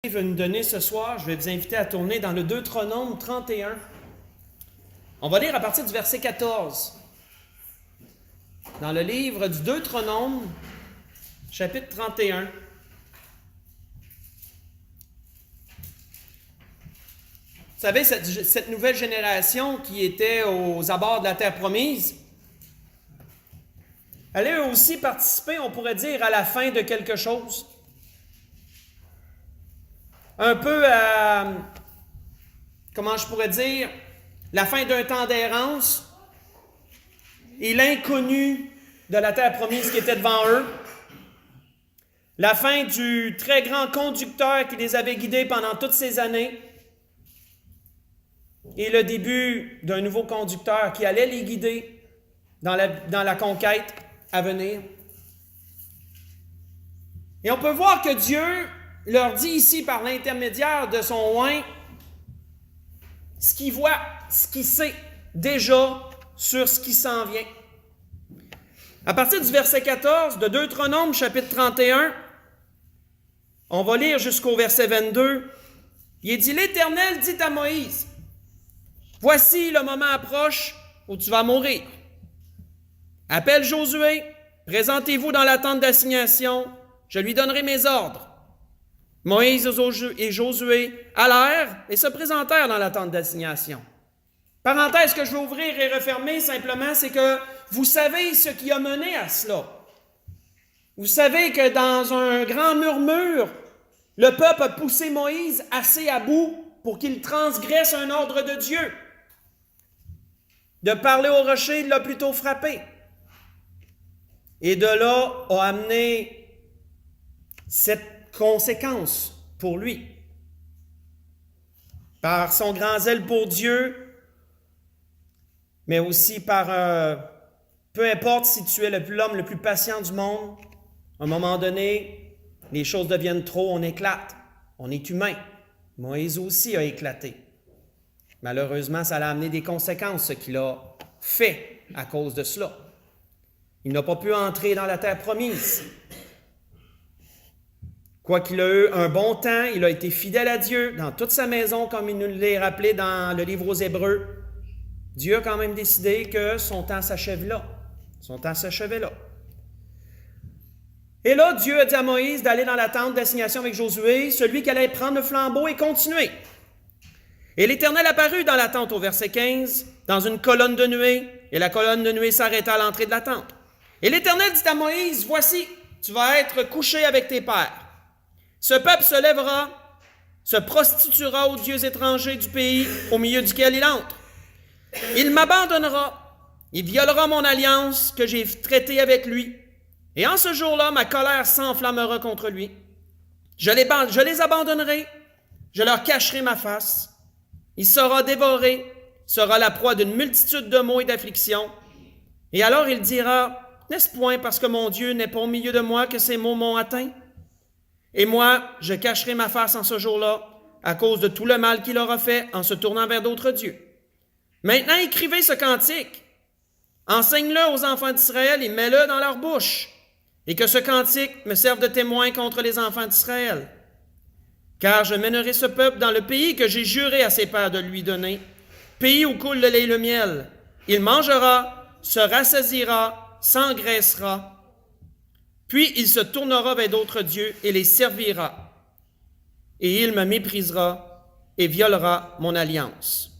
veut nous donner ce soir, je vais vous inviter à tourner dans le Deutéronome 31. On va lire à partir du verset 14. Dans le livre du Deutéronome, chapitre 31. Vous savez, cette nouvelle génération qui était aux abords de la terre promise, elle a aussi participé, on pourrait dire, à la fin de quelque chose. Un peu à, comment je pourrais dire, la fin d'un temps d'errance et l'inconnu de la terre promise qui était devant eux. La fin du très grand conducteur qui les avait guidés pendant toutes ces années. Et le début d'un nouveau conducteur qui allait les guider dans la conquête à venir. Et on peut voir que Dieu leur dit ici par l'intermédiaire de son oint ce qu'il voit, ce qu'il sait déjà sur ce qui s'en vient. À partir du verset 14 de Deutéronome chapitre 31, on va lire jusqu'au verset 22. Il est dit, l'Éternel dit à Moïse, voici le moment approche où tu vas mourir. Appelle Josué, présentez-vous dans la tente d'assignation, je lui donnerai mes ordres. Moïse et Josué allèrent et se présentèrent dans la tente d'assignation. Parenthèse que je vais ouvrir et refermer simplement, c'est que vous savez ce qui a mené à cela. Vous savez que dans un grand murmure, le peuple a poussé Moïse assez à bout pour qu'il transgresse un ordre de Dieu. De parler au rocher, il l'a plutôt frappé. Et de là a amené cette conséquence pour lui. Par son grand zèle pour Dieu, mais aussi par peu importe si tu es l'homme le plus patient du monde, à un moment donné, les choses deviennent trop, on éclate. On est humain. Moïse aussi a éclaté. Malheureusement, ça a amené des conséquences, ce qu'il a fait à cause de cela. Il n'a pas pu entrer dans la terre promise. Quoiqu'il a eu un bon temps, il a été fidèle à Dieu dans toute sa maison, comme il nous l'a rappelé dans le livre aux Hébreux. Dieu a quand même décidé que son temps s'achève là. Son temps s'achevait là. Et là, Dieu a dit à Moïse d'aller dans la tente d'assignation avec Josué, celui qui allait prendre le flambeau et continuer. Et l'Éternel apparut dans la tente au verset 15, dans une colonne de nuée, et la colonne de nuée s'arrêta à l'entrée de la tente. Et l'Éternel dit à Moïse, voici, tu vas être couché avec tes pères. Ce peuple se lèvera, se prostituera aux dieux étrangers du pays au milieu duquel il entre. Il m'abandonnera, il violera mon alliance que j'ai traitée avec lui. Et en ce jour-là, ma colère s'enflammera contre lui. Je les abandonnerai, je leur cacherai ma face. Il sera dévoré, sera la proie d'une multitude de maux et d'afflictions. Et alors il dira, n'est-ce point parce que mon Dieu n'est pas au milieu de moi que ces maux m'ont atteint? Et moi, je cacherai ma face en ce jour-là, à cause de tout le mal qu'il aura fait en se tournant vers d'autres dieux. Maintenant, écrivez ce cantique. Enseigne-le aux enfants d'Israël et mets-le dans leur bouche. Et que ce cantique me serve de témoin contre les enfants d'Israël. Car je mènerai ce peuple dans le pays que j'ai juré à ses pères de lui donner, pays où coule le lait et le miel. Il mangera, se rassasiera, s'engraissera. Puis il se tournera vers d'autres dieux et les servira. Et il me méprisera et violera mon alliance.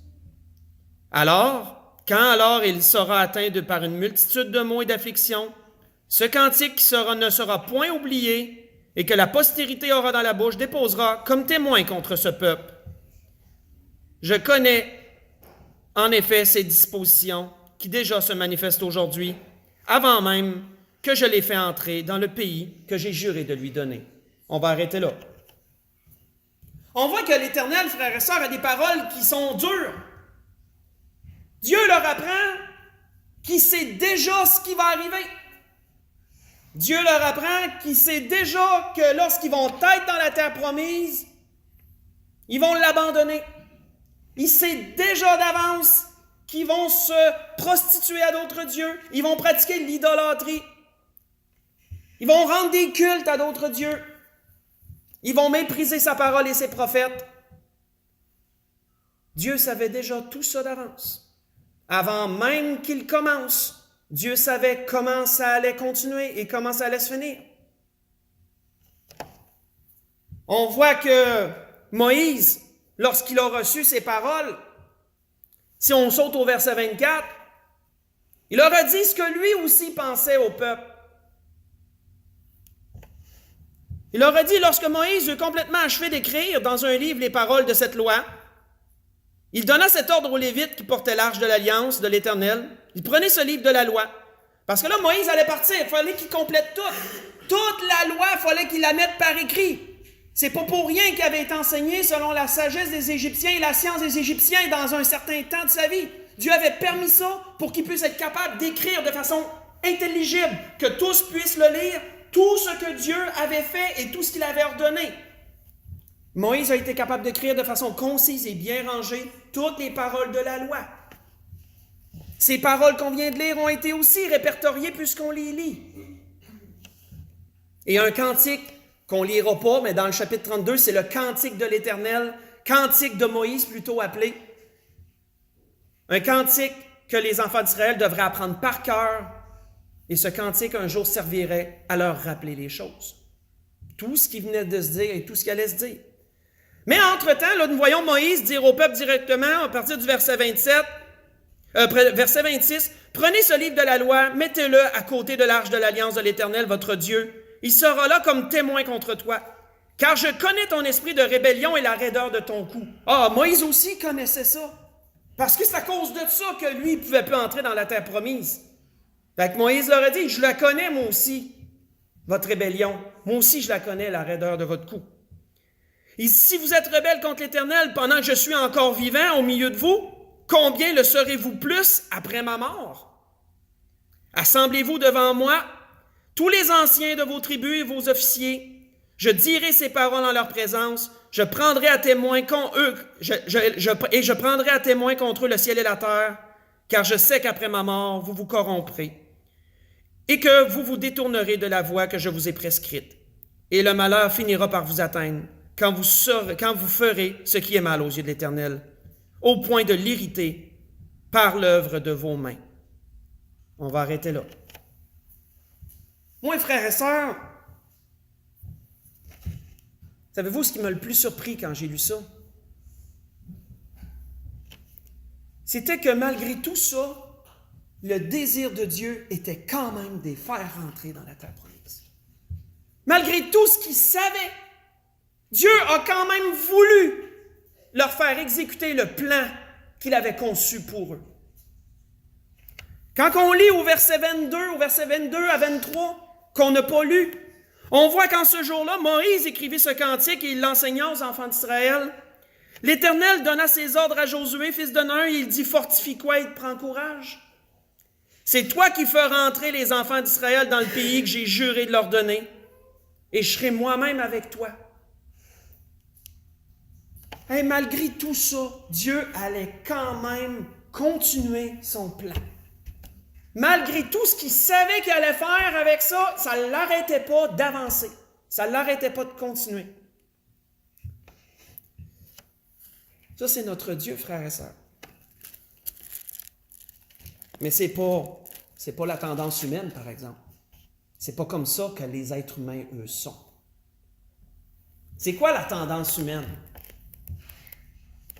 Alors, quand il sera atteint par une multitude de maux et d'afflictions, ce cantique ne sera point oublié et que la postérité aura dans la bouche déposera comme témoin contre ce peuple. Je connais en effet ces dispositions qui déjà se manifestent aujourd'hui, avant même que je l'ai fait entrer dans le pays que j'ai juré de lui donner. On va arrêter là. On voit que l'Éternel, frères et sœurs, a des paroles qui sont dures. Dieu leur apprend qu'il sait déjà ce qui va arriver. Dieu leur apprend qu'il sait déjà que lorsqu'ils vont être dans la terre promise, ils vont l'abandonner. Il sait déjà d'avance qu'ils vont se prostituer à d'autres dieux. Ils vont pratiquer l'idolâtrie. Ils vont rendre des cultes à d'autres dieux. Ils vont mépriser sa parole et ses prophètes. Dieu savait déjà tout ça d'avance. Avant même qu'il commence, Dieu savait comment ça allait continuer et comment ça allait se finir. On voit que Moïse, lorsqu'il a reçu ces paroles, si on saute au verset 24, il leur a dit ce que lui aussi pensait au peuple. Il leur a dit, lorsque Moïse eut complètement achevé d'écrire dans un livre les paroles de cette loi, il donna cet ordre aux Lévites qui portaient l'arche de l'Alliance de l'Éternel. Il prenait ce livre de la loi. Parce que là, Moïse allait partir. Il fallait qu'il complète tout. Toute la loi, il fallait qu'il la mette par écrit. C'est pas pour rien qu'il avait été enseigné selon la sagesse des Égyptiens et la science des Égyptiens dans un certain temps de sa vie. Dieu avait permis ça pour qu'il puisse être capable d'écrire de façon intelligible, que tous puissent le lire, tout ce que Dieu avait fait et tout ce qu'il avait ordonné. Moïse a été capable d'écrire de façon concise et bien rangée toutes les paroles de la loi. Ces paroles qu'on vient de lire ont été aussi répertoriées puisqu'on les lit. Et un cantique qu'on ne lira pas, mais dans le chapitre 32, c'est le cantique de l'Éternel, cantique de Moïse plutôt appelé. Un cantique que les enfants d'Israël devraient apprendre par cœur, et ce cantique un jour servirait à leur rappeler les choses. Tout ce qui venait de se dire et tout ce qui allait se dire. Mais entre-temps, là, nous voyons Moïse dire au peuple directement, à partir du verset 27, verset 26, « Prenez ce livre de la loi, mettez-le à côté de l'arche de l'Alliance de l'Éternel, votre Dieu. Il sera là comme témoin contre toi. Car je connais ton esprit de rébellion et la raideur de ton cou. » Ah, Moïse aussi connaissait ça. Parce que c'est à cause de ça que lui, il ne pouvait plus entrer dans la terre promise. Fait que Moïse leur a dit, « Je la connais, moi aussi, votre rébellion. Moi aussi, je la connais, la raideur de votre cou. » Et si vous êtes rebelles contre l'Éternel pendant que je suis encore vivant au milieu de vous, combien le serez-vous plus après ma mort? Assemblez-vous devant moi, tous les anciens de vos tribus et vos officiers. Je dirai ces paroles en leur présence. Je prendrai à témoin je prendrai à témoin contre eux le ciel et la terre, car je sais qu'après ma mort, vous vous corromprez et que vous vous détournerez de la voie que je vous ai prescrite. Et le malheur finira par vous atteindre quand vous ferez ce qui est mal aux yeux de l'Éternel, au point de l'irriter par l'œuvre de vos mains. On va arrêter là. Moi, frères et sœurs, savez-vous ce qui m'a le plus surpris quand j'ai lu ça? C'était que malgré tout ça, le désir de Dieu était quand même de les faire rentrer dans la terre promise. Malgré tout ce qu'il savait, Dieu a quand même voulu leur faire exécuter le plan qu'il avait conçu pour eux. Quand on lit au verset 22 à 23, qu'on n'a pas lu, on voit qu'en ce jour-là, Moïse écrivit ce cantique et il l'enseigna aux enfants d'Israël. L'Éternel donna ses ordres à Josué, fils de Nun, et il dit, « Fortifie-toi et prends courage. C'est toi qui feras entrer les enfants d'Israël dans le pays que j'ai juré de leur donner, et je serai moi-même avec toi. » Et malgré tout ça, Dieu allait quand même continuer son plan. Malgré tout ce qu'il savait qu'il allait faire avec ça, ça ne l'arrêtait pas d'avancer. Ça ne l'arrêtait pas de continuer. Ça, c'est notre Dieu, frères et sœurs. Mais ce n'est pas la tendance humaine, par exemple. C'est pas comme ça que les êtres humains, eux, sont. C'est quoi la tendance humaine?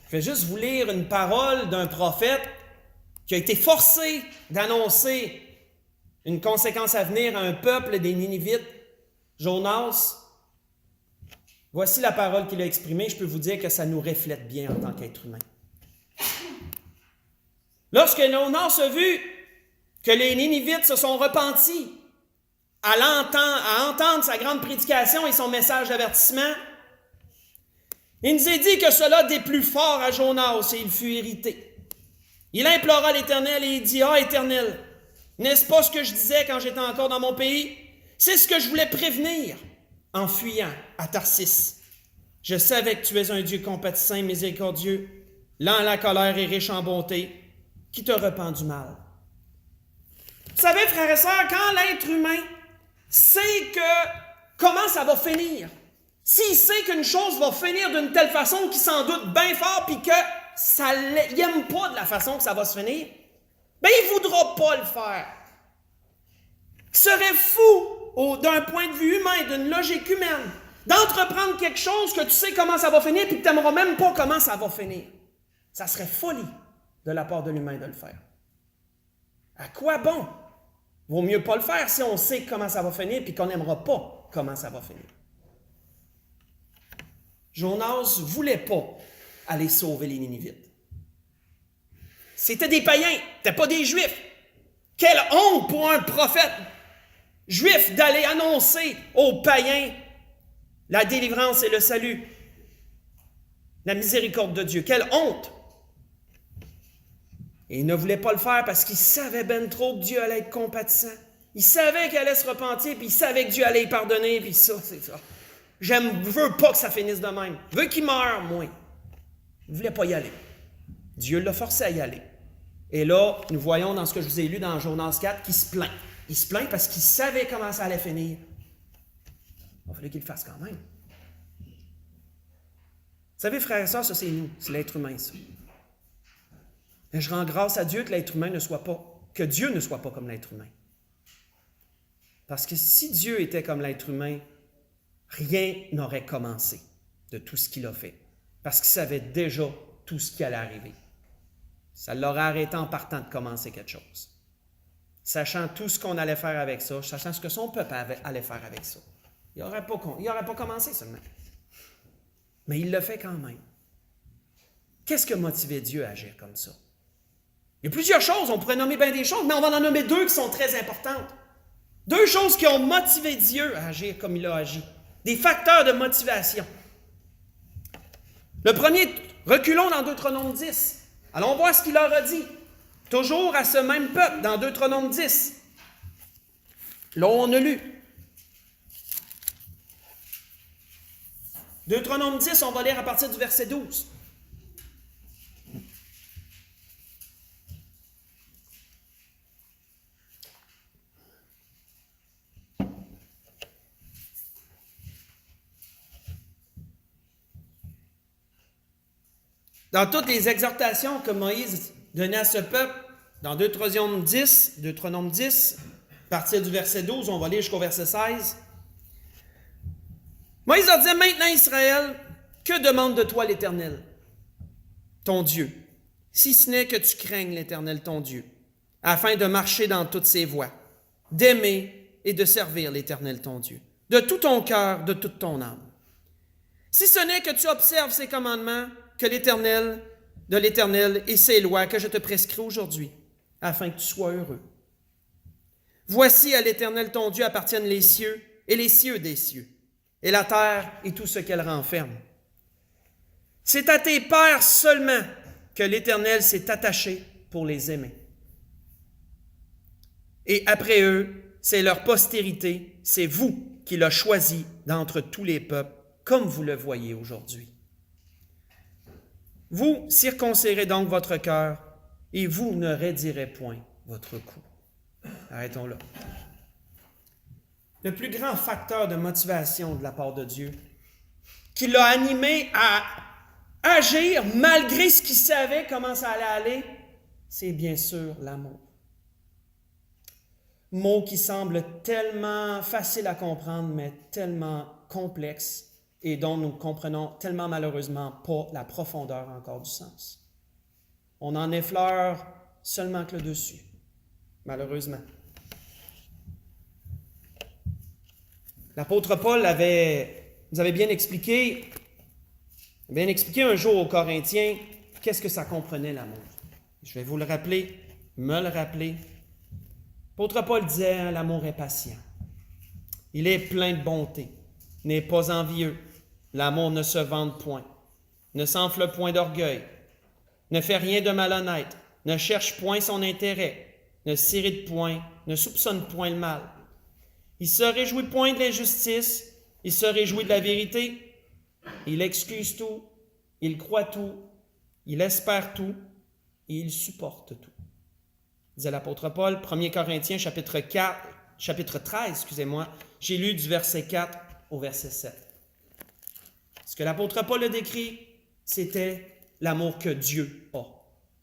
Je vais juste vous lire une parole d'un prophète qui a été forcé d'annoncer une conséquence à venir à un peuple des Ninivites, Jonas. Voici la parole qu'il a exprimée. Je peux vous dire que ça nous reflète bien en tant qu'être humain. Lorsque Jonas a vu que les Ninivites se sont repentis à entendre sa grande prédication et son message d'avertissement, il nous a dit que cela déplut fort à Jonas et il fut irrité. Il implora l'Éternel et il dit, « Ah, Éternel, n'est-ce pas ce que je disais quand j'étais encore dans mon pays? C'est ce que je voulais prévenir en fuyant à Tarsis. Je savais que tu es un Dieu compatissant et miséricordieux, lent à la colère et riche en bonté, qui te repent du mal. » Vous savez, frères et sœurs, quand l'être humain sait comment ça va finir, S'il sait qu'une chose va finir d'une telle façon qu'il s'en doute bien fort puis que ça n'aime pas de la façon que ça va se finir, bien, il ne voudra pas le faire. Il serait fou, d'un point de vue humain, d'une logique humaine, d'entreprendre quelque chose que tu sais comment ça va finir puis que tu n'aimeras même pas comment ça va finir. Ça serait folie de la part de l'humain de le faire. À quoi bon? Vaut mieux pas le faire si on sait comment ça va finir puis qu'on n'aimera pas comment ça va finir. Jonas ne voulait pas aller sauver les Ninivites. C'était des païens, c'était pas des Juifs. Quelle honte pour un prophète juif d'aller annoncer aux païens la délivrance et le salut, la miséricorde de Dieu. Quelle honte! Et il ne voulait pas le faire parce qu'il savait ben trop que Dieu allait être compatissant. Il savait qu'il allait se repentir, puis il savait que Dieu allait y pardonner, puis ça, c'est ça. Je ne veux pas que ça finisse de même. Je veux qu'il meure, moi. Il ne voulait pas y aller. Dieu l'a forcé à y aller. Et là, nous voyons dans ce que je vous ai lu dans Jonas 4 qu'il se plaint. Il se plaint parce qu'il savait comment ça allait finir. Il va falloir qu'il le fasse quand même. Vous savez, frères et sœurs, ça c'est nous, c'est l'être humain, ça. Et je rends grâce à Dieu que l'être humain ne soit pas, que Dieu ne soit pas comme l'être humain. Parce que si Dieu était comme l'être humain, rien n'aurait commencé de tout ce qu'il a fait. Parce qu'il savait déjà tout ce qui allait arriver. Ça l'aurait arrêté en partant de commencer quelque chose. Sachant tout ce qu'on allait faire avec ça, sachant ce que son peuple allait faire avec ça. Il n'aurait pas commencé seulement. Mais il le fait quand même. Qu'est-ce qui a motivé Dieu à agir comme ça? Il y a plusieurs choses, on pourrait nommer bien des choses, mais on va en nommer deux qui sont très importantes. Deux choses qui ont motivé Dieu à agir comme il a agi. Des facteurs de motivation. Le premier, reculons dans Deutéronome 10. Allons voir ce qu'il leur a dit. Toujours à ce même peuple, dans Deutéronome 10. Là, on a lu. Deutéronome 10, on va lire à partir du verset 12. Dans toutes les exhortations que Moïse donnait à ce peuple, dans Deutéronome 10, à partir du verset 12, on va lire jusqu'au verset 16. Moïse leur disait, maintenant Israël, que demande de toi l'Éternel, ton Dieu, si ce n'est que tu craignes l'Éternel, ton Dieu, afin de marcher dans toutes ses voies, d'aimer et de servir l'Éternel, ton Dieu, de tout ton cœur, de toute ton âme. Si ce n'est que tu observes ses commandements, de l'Éternel et ses lois que je te prescris aujourd'hui, afin que tu sois heureux. Voici à l'Éternel ton Dieu appartiennent les cieux et les cieux des cieux, et la terre et tout ce qu'elle renferme. C'est à tes pères seulement que l'Éternel s'est attaché pour les aimer. Et après eux, c'est leur postérité, c'est vous qui l'avez choisi d'entre tous les peuples, comme vous le voyez aujourd'hui. Vous circoncirez donc votre cœur, et vous ne raidirez point votre cou. Arrêtons là. Le plus grand facteur de motivation de la part de Dieu, qui l'a animé à agir malgré ce qu'il savait comment ça allait aller, c'est bien sûr l'amour. Mot qui semble tellement facile à comprendre, mais tellement complexe, et dont nous comprenons tellement malheureusement pas la profondeur encore du sens. On en effleure seulement que le dessus, malheureusement. L'apôtre Paul nous avait bien expliqué un jour aux Corinthiens qu'est-ce que ça comprenait l'amour. Je vais vous le rappeler, me le rappeler. L'apôtre Paul disait, l'amour est patient. Il est plein de bonté, n'est pas envieux. L'amour ne se vante point, ne s'enfle point d'orgueil, ne fait rien de malhonnête, ne cherche point son intérêt, ne s'irrite point, ne soupçonne point le mal. Il se réjouit point de l'injustice, il se réjouit de la vérité, il excuse tout, il croit tout, il espère tout et il supporte tout. Disait l'apôtre Paul, 1 Corinthiens chapitre 13, j'ai lu du verset 4 au verset 7. Ce que l'apôtre Paul a décrit, c'était l'amour que Dieu a,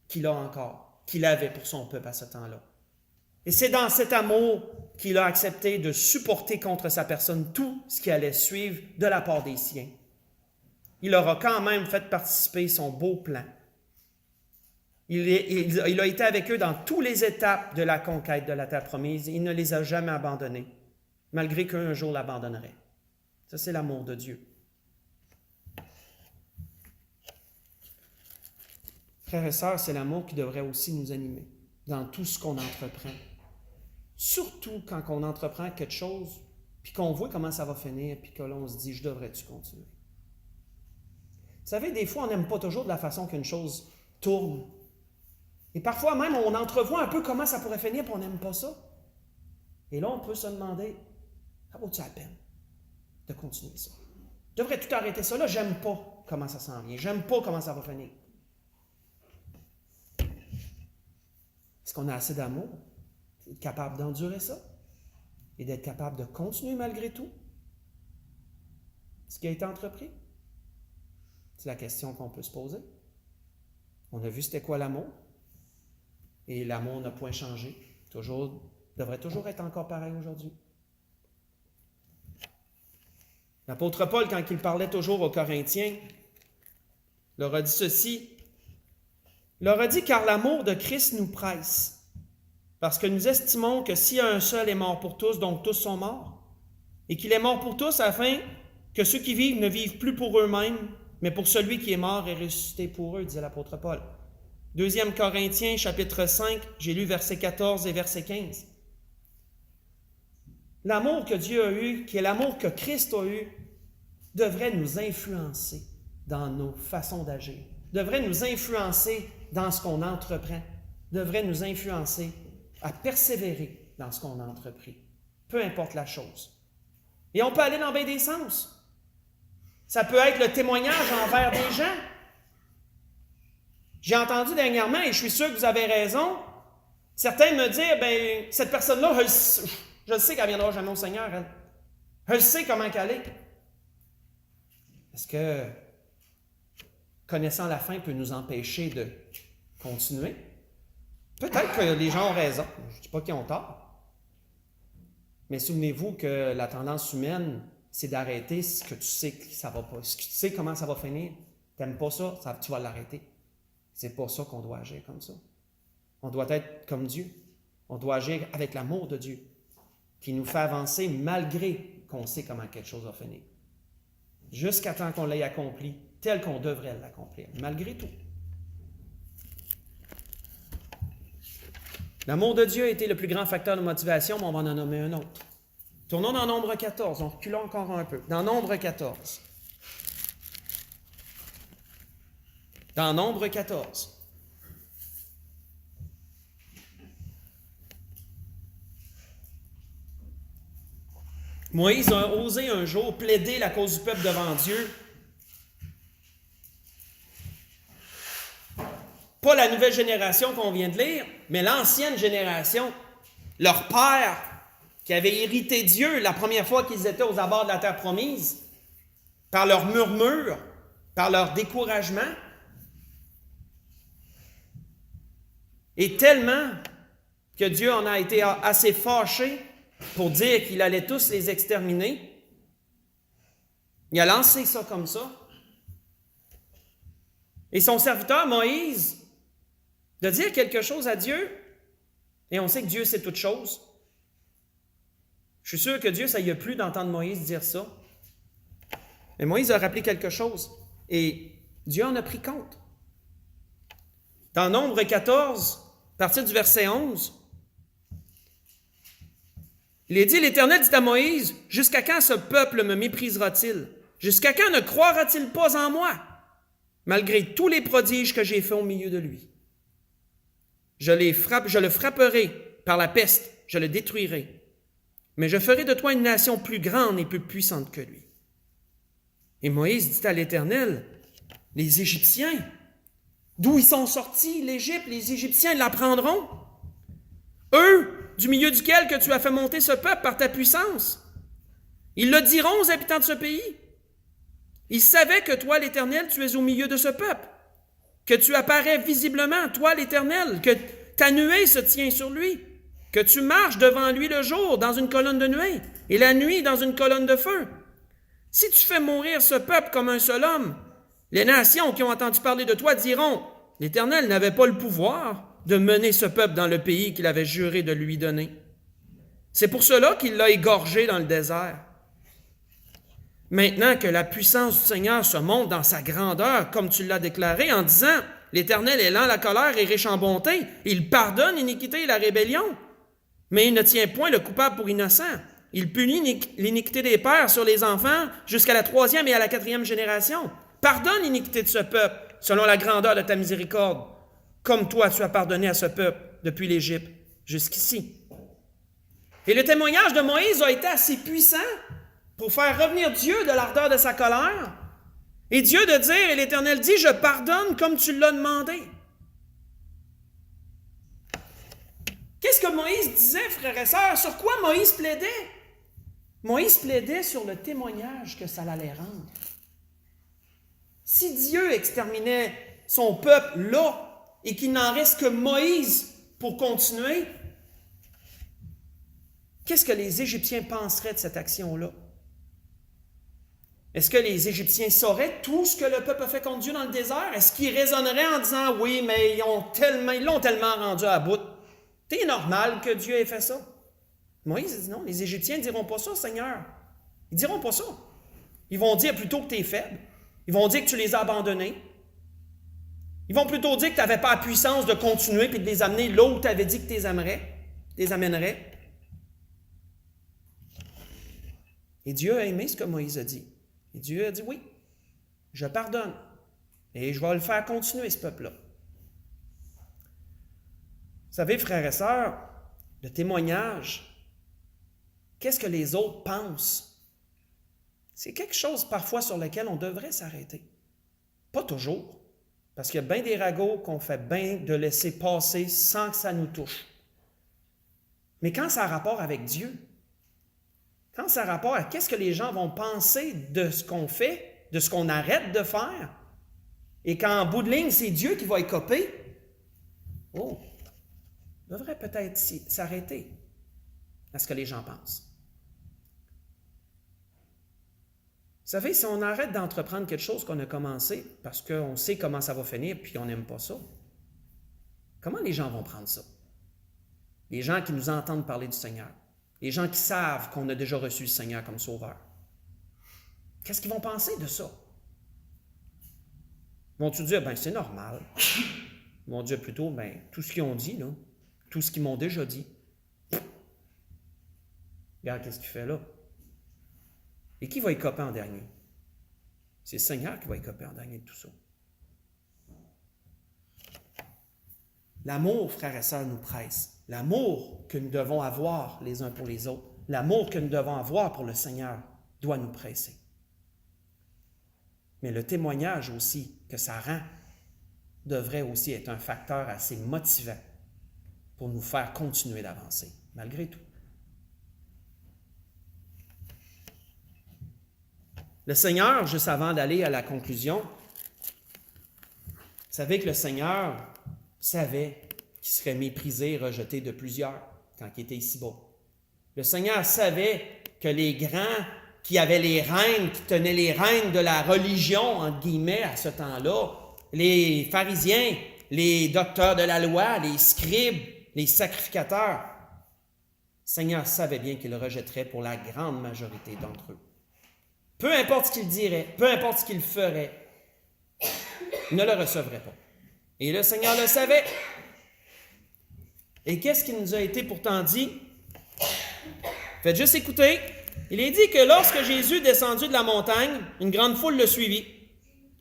qu'il a encore, qu'il avait pour son peuple à ce temps-là. Et c'est dans cet amour qu'il a accepté de supporter contre sa personne tout ce qui allait suivre de la part des siens. Il aura quand même fait participer son beau plan. Il a été avec eux dans toutes les étapes de la conquête de la terre promise. Il ne les a jamais abandonnés, malgré qu'un un jour l'abandonnerait. Ça, c'est l'amour de Dieu. Frères et sœurs, c'est l'amour qui devrait aussi nous animer dans tout ce qu'on entreprend. Surtout quand on entreprend quelque chose, puis qu'on voit comment ça va finir, puis que l'on se dit, je devrais-tu continuer? Vous savez, des fois, on n'aime pas toujours de la façon qu'une chose tourne. Et parfois même, on entrevoit un peu comment ça pourrait finir, puis on n'aime pas ça. Et là, on peut se demander, ça vaut-tu la peine de continuer ça? Je devrais tout arrêter ça. Là, j'aime pas comment ça s'en vient. J'aime pas comment ça va finir. Est-ce qu'on a assez d'amour pour être capable d'endurer ça et d'être capable de continuer malgré tout ce qui a été entrepris? C'est la question qu'on peut se poser. On a vu c'était quoi l'amour et l'amour n'a point changé. Devrait toujours être encore pareil aujourd'hui. L'apôtre Paul, quand il parlait toujours aux Corinthiens, leur a dit ceci. Il leur a dit, car l'amour de Christ nous presse, parce que nous estimons que si un seul est mort pour tous, donc tous sont morts, et qu'il est mort pour tous afin que ceux qui vivent ne vivent plus pour eux-mêmes, mais pour celui qui est mort et ressuscité pour eux, disait l'apôtre Paul. 2 Corinthiens, chapitre 5, j'ai lu versets 14 et verset 15. L'amour que Dieu a eu, qui est l'amour que Christ a eu, devrait nous influencer dans nos façons d'agir, devrait nous influencer dans ce qu'on entreprend, devrait nous influencer à persévérer dans ce qu'on a entrepris, peu importe la chose. Et on peut aller dans bien des sens. Ça peut être le témoignage envers des gens. J'ai entendu dernièrement, et je suis sûr que vous avez raison, certains me disent, cette personne-là, je sais qu'elle ne viendra jamais au Seigneur, elle. Je sais comment qu'elle est. Est-ce que connaissant la fin peut nous empêcher de continuer? Peut-être que les gens ont raison. Je ne dis pas qu'ils ont tort. Mais souvenez-vous que la tendance humaine, c'est d'arrêter ce que tu sais que ça ne va pas. Ce que tu sais comment ça va finir. Tu n'aimes pas ça, tu vas l'arrêter. C'est pas ça qu'on doit agir comme ça. On doit être comme Dieu. On doit agir avec l'amour de Dieu, qui nous fait avancer malgré qu'on sait comment quelque chose va finir. Jusqu'à temps qu'on l'ait accompli, tel qu'on devrait l'accomplir, malgré tout. L'amour de Dieu a été le plus grand facteur de motivation, mais on va en nommer un autre. Tournons dans Nombre 14, on recule encore un peu. Dans Nombre 14. Dans Nombre 14. Moïse a osé un jour plaider la cause du peuple devant Dieu. Pas la nouvelle génération qu'on vient de lire, mais l'ancienne génération, leur père, qui avait hérité Dieu la première fois qu'ils étaient aux abords de la terre promise, par leur murmure, par leur découragement, et tellement que Dieu en a été assez fâché pour dire qu'il allait tous les exterminer. Il a lancé ça comme ça. Et son serviteur Moïse de dire quelque chose à Dieu, et on sait que Dieu sait toutes choses. Je suis sûr que Dieu, ça y a plu d'entendre Moïse dire ça. Mais Moïse a rappelé quelque chose, et Dieu en a pris compte. Dans Nombre 14, à partir du verset 11, il est dit, l'Éternel dit à Moïse, « Jusqu'à quand ce peuple me méprisera-t-il? Jusqu'à quand ne croira-t-il pas en moi, malgré tous les prodiges que j'ai faits au milieu de lui? Je le frapperai par la peste, je le détruirai, mais je ferai de toi une nation plus grande et plus puissante que lui. » Et Moïse dit à l'Éternel, « Les Égyptiens, d'où ils sont sortis, l'Égypte, les Égyptiens l'apprendront. Eux, du milieu duquel que tu as fait monter ce peuple par ta puissance. Ils le diront aux habitants de ce pays. Il savait que toi, l'Éternel, tu es au milieu de ce peuple, que tu apparais visiblement, toi, l'Éternel, que ta nuée se tient sur lui, que tu marches devant lui le jour dans une colonne de nuée et la nuit dans une colonne de feu. Si tu fais mourir ce peuple comme un seul homme, les nations qui ont entendu parler de toi diront, l'Éternel n'avait pas le pouvoir de mener ce peuple dans le pays qu'il avait juré de lui donner. C'est pour cela qu'il l'a égorgé dans le désert. Maintenant que la puissance du Seigneur se montre dans sa grandeur, comme tu l'as déclaré, en disant « L'Éternel est lent à la colère et riche en bonté, il pardonne l'iniquité et la rébellion, mais il ne tient point le coupable pour innocent. Il punit l'iniquité des pères sur les enfants jusqu'à la 3e et à la 4e génération. Pardonne l'iniquité de ce peuple, selon la grandeur de ta miséricorde, comme toi tu as pardonné à ce peuple depuis l'Égypte jusqu'ici. » Et le témoignage de Moïse a été assez puissant pour faire revenir Dieu de l'ardeur de sa colère. Et Dieu de dire, et l'Éternel dit, je pardonne comme tu l'as demandé. Qu'est-ce que Moïse disait, frères et sœurs? Sur quoi Moïse plaidait? Moïse plaidait sur le témoignage que ça allait rendre. Si Dieu exterminait son peuple là, et qu'il n'en reste que Moïse pour continuer, qu'est-ce que les Égyptiens penseraient de cette action-là? Est-ce que les Égyptiens sauraient tout ce que le peuple a fait contre Dieu dans le désert? Est-ce qu'ils raisonneraient en disant « Oui, mais ils l'ont tellement rendu à bout. C'est normal que Dieu ait fait ça. » Moïse dit non, les Égyptiens ne diront pas ça, Seigneur. Ils ne diront pas ça. Ils vont dire plutôt que tu es faible. Ils vont dire que tu les as abandonnés. Ils vont plutôt dire que tu n'avais pas la puissance de continuer et de les amener là où tu avais dit que tu les amènerais. Et Dieu a aimé ce que Moïse a dit. Et Dieu a dit, oui, je pardonne. Et je vais le faire continuer, ce peuple-là. Vous savez, frères et sœurs, le témoignage, qu'est-ce que les autres pensent? C'est quelque chose parfois sur lequel on devrait s'arrêter. Pas toujours, parce qu'il y a bien des ragots qu'on fait bien de laisser passer sans que ça nous touche. Mais quand ça a rapport avec Dieu, quand ça a rapport à qu'est-ce que les gens vont penser de ce qu'on fait, de ce qu'on arrête de faire, et qu'en bout de ligne, c'est Dieu qui va écoper, on devrait peut-être s'arrêter à ce que les gens pensent. Vous savez, si on arrête d'entreprendre quelque chose qu'on a commencé, parce qu'on sait comment ça va finir, puis on n'aime pas ça, comment les gens vont prendre ça? Les gens qui nous entendent parler du Seigneur. Les gens qui savent qu'on a déjà reçu le Seigneur comme sauveur. Qu'est-ce qu'ils vont penser de ça? Vont-ils dire, c'est normal. Ils vont dire plutôt, tout ce qu'ils ont dit, là, tout ce qu'ils m'ont déjà dit. Regarde, qu'est-ce qu'il fait là? Et qui va écoper en dernier? C'est le Seigneur qui va écoper en dernier de tout ça. L'amour, frères et sœurs, nous presse. L'amour que nous devons avoir les uns pour les autres, l'amour que nous devons avoir pour le Seigneur doit nous presser. Mais le témoignage aussi que ça rend devrait aussi être un facteur assez motivant pour nous faire continuer d'avancer, malgré tout. Le Seigneur, juste avant d'aller à la conclusion, vous savez que le Seigneur savait qu'il serait méprisé et rejeté de plusieurs quand il était ici-bas. Le Seigneur savait que les grands qui avaient les rênes, qui tenaient les rênes de la religion, entre guillemets, à ce temps-là, les pharisiens, les docteurs de la loi, les scribes, les sacrificateurs, le Seigneur savait bien qu'il le rejetterait pour la grande majorité d'entre eux. Peu importe ce qu'il dirait, peu importe ce qu'il ferait, il ne le recevrait pas. Et le Seigneur le savait. Et qu'est-ce qui nous a été pourtant dit? Faites juste écouter. Il est dit que lorsque Jésus descendu de la montagne, une grande foule le suivit.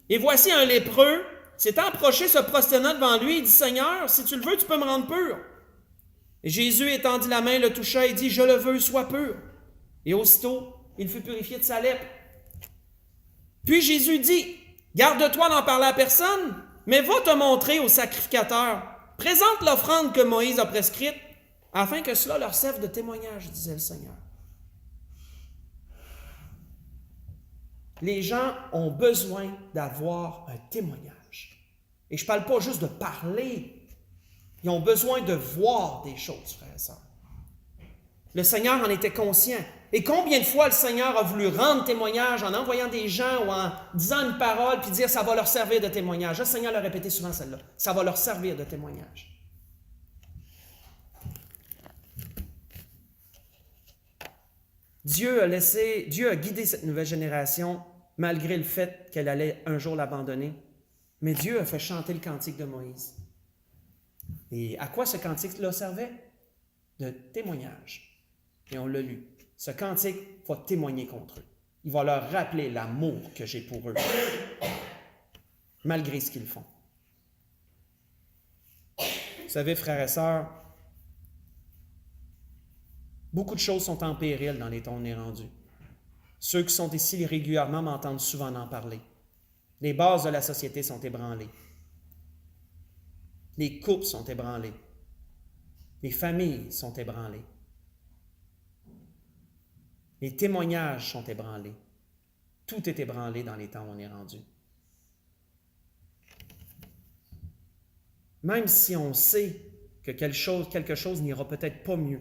Et voici un lépreux s'étant approché, se prosternant devant lui, il dit, « Seigneur, si tu le veux, tu peux me rendre pur. » Et Jésus étendit la main, le toucha et dit, « Je le veux, sois pur. » Et aussitôt, il fut purifié de sa lèpre. Puis Jésus dit, « Garde-toi d'en parler à personne, mais va te montrer au sacrificateur. Présente l'offrande que Moïse a prescrite, afin que cela leur serve de témoignage, disait le Seigneur. » Les gens ont besoin d'avoir un témoignage. Et je ne parle pas juste de parler. Ils ont besoin de voir des choses, frères et sœurs. Le Seigneur en était conscient. Et combien de fois le Seigneur a voulu rendre témoignage en envoyant des gens ou en disant une parole puis dire ça va leur servir de témoignage. Le Seigneur l'a répété souvent celle-là. Ça va leur servir de témoignage. Dieu a guidé cette nouvelle génération malgré le fait qu'elle allait un jour l'abandonner. Mais Dieu a fait chanter le cantique de Moïse. Et à quoi ce cantique-là servait? De témoignage. Et on l'a lu. Ce cantique va témoigner contre eux. Il va leur rappeler l'amour que j'ai pour eux, malgré ce qu'ils font. Vous savez, frères et sœurs, beaucoup de choses sont en péril dans les temps où on est rendu. Ceux qui sont ici régulièrement m'entendent souvent en parler. Les bases de la société sont ébranlées. Les couples sont ébranlés. Les familles sont ébranlées. Les témoignages sont ébranlés. Tout est ébranlé dans les temps où on est rendu. Même si on sait que quelque chose n'ira peut-être pas mieux,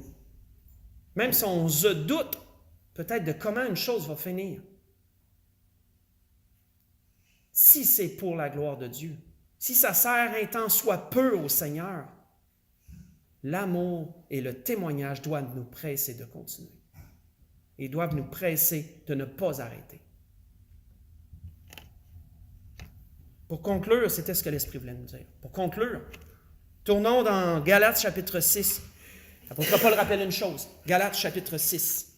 même si on se doute peut-être de comment une chose va finir, si c'est pour la gloire de Dieu, si ça sert un temps soit peu au Seigneur, l'amour et le témoignage doivent nous presser de continuer. Ils doivent nous presser de ne pas arrêter. Pour conclure, c'était ce que l'Esprit voulait nous dire. Pour conclure, tournons dans Galates chapitre 6. L'apôtre Paul rappelle une chose. Galates chapitre 6.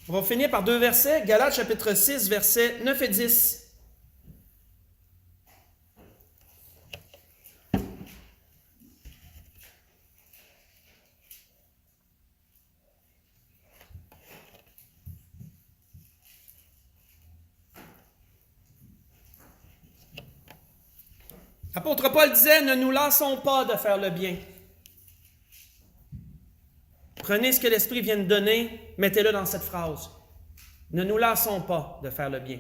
On va finir par 2 versets. Galates chapitre 6, versets 9 et 10. L'apôtre Paul disait, ne nous lassons pas de faire le bien. Prenez ce que l'Esprit vient de donner, mettez-le dans cette phrase. Ne nous lassons pas de faire le bien.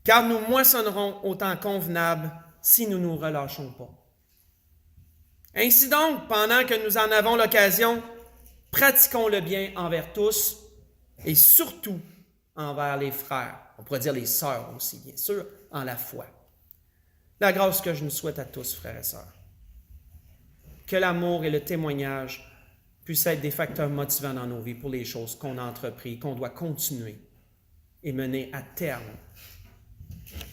Car nous moissonnerons au temps convenable si nous ne nous relâchons pas. Ainsi donc, pendant que nous en avons l'occasion, pratiquons le bien envers tous et surtout envers les frères. On pourrait dire les sœurs aussi, bien sûr, en la foi. La grâce que je nous souhaite à tous, frères et sœurs. Que l'amour et le témoignage puissent être des facteurs motivants dans nos vies pour les choses qu'on a entreprises, qu'on doit continuer et mener à terme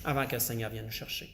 avant que le Seigneur vienne nous chercher.